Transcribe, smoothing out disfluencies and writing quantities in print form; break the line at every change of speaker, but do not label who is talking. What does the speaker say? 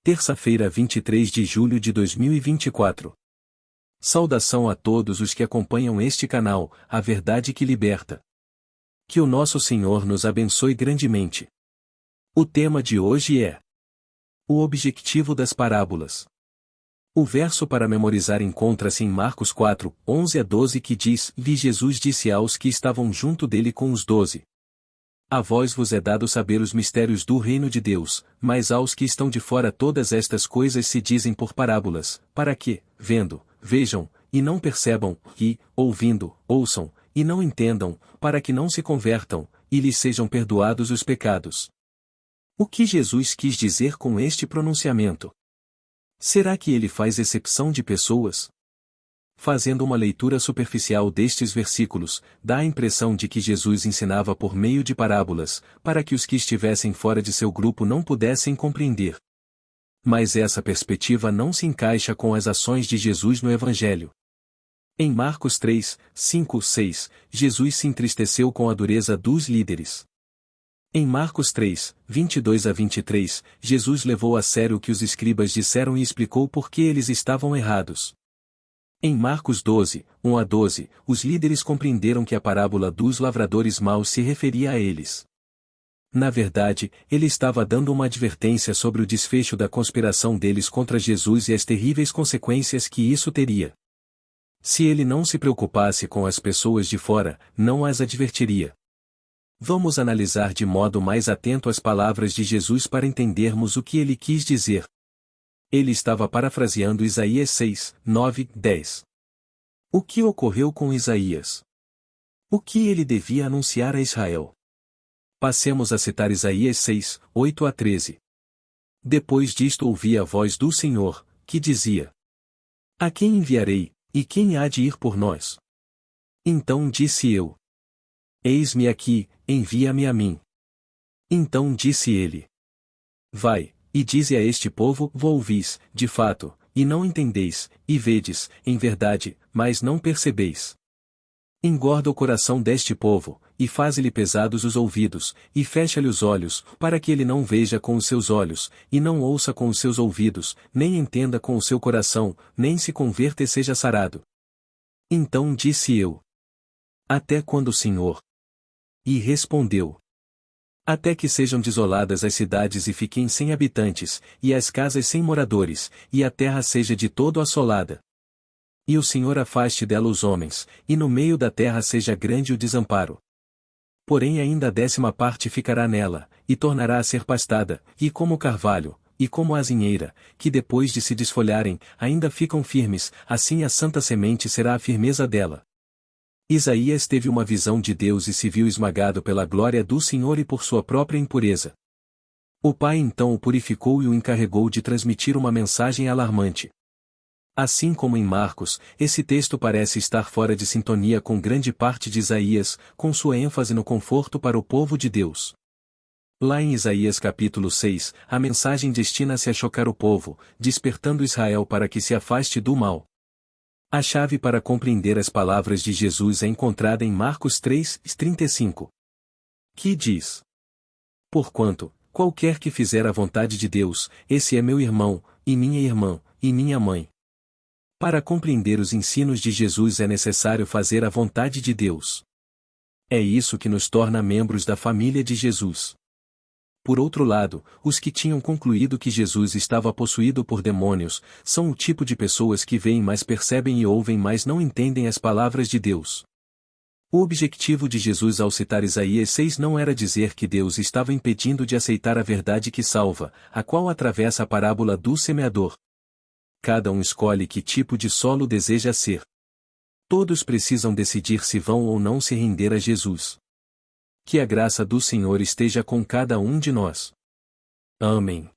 Terça-feira, 23 de julho de 2024. Saudação a todos os que acompanham este canal, A Verdade que Liberta. Que o nosso Senhor nos abençoe grandemente. O tema de hoje é o objetivo das parábolas. O verso para memorizar encontra-se em Marcos 4, 11 a 12 que diz: E Jesus disse aos que estavam junto dele com os 12. A vós vos é dado saber os mistérios do reino de Deus, mas aos que estão de fora todas estas coisas se dizem por parábolas, para que, vendo, vejam, e não percebam, e, ouvindo, ouçam, e não entendam, para que não se convertam, e lhes sejam perdoados os pecados. O que Jesus quis dizer com este pronunciamento? Será que ele faz exceção de pessoas? Fazendo uma leitura superficial destes versículos, dá a impressão de que Jesus ensinava por meio de parábolas, para que os que estivessem fora de seu grupo não pudessem compreender. Mas essa perspectiva não se encaixa com as ações de Jesus no Evangelho. Em Marcos 3, 5, 6, Jesus se entristeceu com a dureza dos líderes. Em Marcos 3, 22 a 23, Jesus levou a sério o que os escribas disseram e explicou por que eles estavam errados. Em Marcos 12, 1 a 12, os líderes compreenderam que a parábola dos lavradores maus se referia a eles. Na verdade, ele estava dando uma advertência sobre o desfecho da conspiração deles contra Jesus e as terríveis consequências que isso teria. Se ele não se preocupasse com as pessoas de fora, não as advertiria. Vamos analisar de modo mais atento as palavras de Jesus para entendermos o que ele quis dizer. Ele estava parafraseando Isaías 6, 9, 10. O que ocorreu com Isaías? O que ele devia anunciar a Israel? Passemos a citar Isaías 6, 8 a 13. Depois disto ouvi a voz do Senhor, que dizia: A quem enviarei, e quem há de ir por nós? Então disse eu: Eis-me aqui, envia-me a mim. Então disse ele: Vai, e dize a este povo: Ouvis, de fato, e não entendeis, e vedes, em verdade, mas não percebeis. Engorda o coração deste povo, e faze-lhe pesados os ouvidos, e fecha-lhe os olhos, para que ele não veja com os seus olhos, e não ouça com os seus ouvidos, nem entenda com o seu coração, nem se converta e seja sarado. Então disse eu: Até quando, Senhor? E respondeu: Até que sejam desoladas as cidades e fiquem sem habitantes, e as casas sem moradores, e a terra seja de todo assolada. E o Senhor afaste dela os homens, e no meio da terra seja grande o desamparo. Porém ainda a 10ª parte ficará nela, e tornará a ser pastada, e como o carvalho, e como a azinheira, que depois de se desfolharem, ainda ficam firmes, assim a santa semente será a firmeza dela. Isaías teve uma visão de Deus e se viu esmagado pela glória do Senhor e por sua própria impureza. O Pai então o purificou e o encarregou de transmitir uma mensagem alarmante. Assim como em Marcos, esse texto parece estar fora de sintonia com grande parte de Isaías, com sua ênfase no conforto para o povo de Deus. Lá em Isaías capítulo 6, a mensagem destina-se a chocar o povo, despertando Israel para que se afaste do mal. A chave para compreender as palavras de Jesus é encontrada em Marcos 3, 35. Que diz: Porquanto, qualquer que fizer a vontade de Deus, esse é meu irmão, e minha irmã, e minha mãe. Para compreender os ensinos de Jesus é necessário fazer a vontade de Deus. É isso que nos torna membros da família de Jesus. Por outro lado, os que tinham concluído que Jesus estava possuído por demônios, são o tipo de pessoas que veem mas percebem e ouvem mas não entendem as palavras de Deus. O objetivo de Jesus ao citar Isaías 6 não era dizer que Deus estava impedindo de aceitar a verdade que salva, a qual atravessa a parábola do semeador. Cada um escolhe que tipo de solo deseja ser. Todos precisam decidir se vão ou não se render a Jesus. Que a graça do Senhor esteja com cada um de nós. Amém.